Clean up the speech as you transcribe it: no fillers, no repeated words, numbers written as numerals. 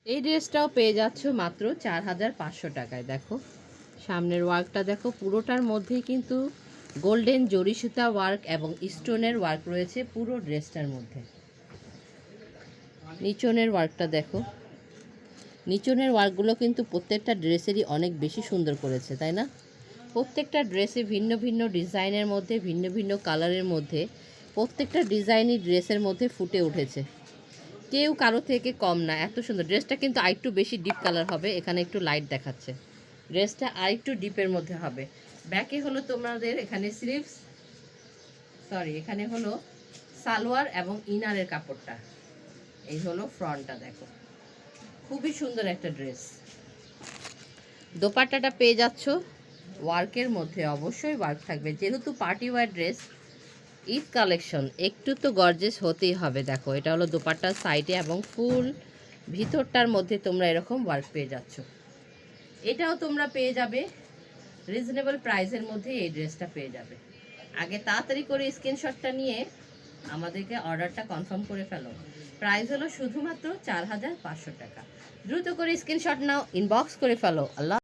এই ড্রেসটাও পেয়ে যাচ্ছ মাত্র 4500 টাকায়। দেখো সামনের ওয়ার্কটা দেখো, পুরোটার মধ্যেই কিন্তু গোল্ডেন জরি সুতা ওয়ার্ক এবং স্টোনের ওয়ার্ক রয়েছে পুরো ড্রেসটার মধ্যে। নিচনের ওয়ার্কটা দেখো, নিচনের ওয়ার্কগুলো কিন্তু প্রত্যেকটা ড্রেসেরই অনেক বেশি সুন্দর করেছে, তাই না? প্রত্যেকটা ড্রেসে ভিন্ন ভিন্ন ডিজাইনের মধ্যে, ভিন্ন ভিন্ন কালারের মধ্যে, প্রত্যেকটা ডিজাইনই ড্রেসের মধ্যে ফুটে উঠেছে। কেউ কারো থেকে কম না, এত সুন্দর। ড্রেসটা কিন্তু আরেকটু বেশি ডিপ কালার হবে, এখানে একটু লাইট দেখাচ্ছে। ড্রেসটা আরেকটু ডিপের মধ্যে হবে। ব্যাকে হলো তোমাদের এখানে স্লিভস, এখানে হলো সালোয়ার এবং ইনারের কাপড়টা। এই হলো ফ্রন্টটা, দেখো খুবই সুন্দর একটা ড্রেস। দোপাট্টাটা পেয়ে যাচ্ছ ওয়ার্কের মধ্যে, অবশ্যই ওয়ার্ক থাকবে যেহেতু party wear dress, Eid collection, একটু তো গর্জেস হতেই হবে। দেখো এটা হলো দোপাট্টার সাইডে এবং ফুল ভিতরটার মধ্যে তোমরা এরকম ওয়ার্ক পেয়ে যাচ্ছ। এটাও তোমরা পেয়ে যাবে রিজনেবল প্রাইসের মধ্যে, এই ড্রেসটা পেয়ে যাবে। আগে তাড়াতাড়ি করে স্ক্রিনশটটা নিয়ে আমাদেরকে অর্ডারটা কনফার্ম করে ফেলো। প্রাইস হলো শুধুমাত্র 4500 টাকা। দ্রুত করে স্ক্রিনশট নাও, ইনবক্স করে ফেলো। আল্লাহ।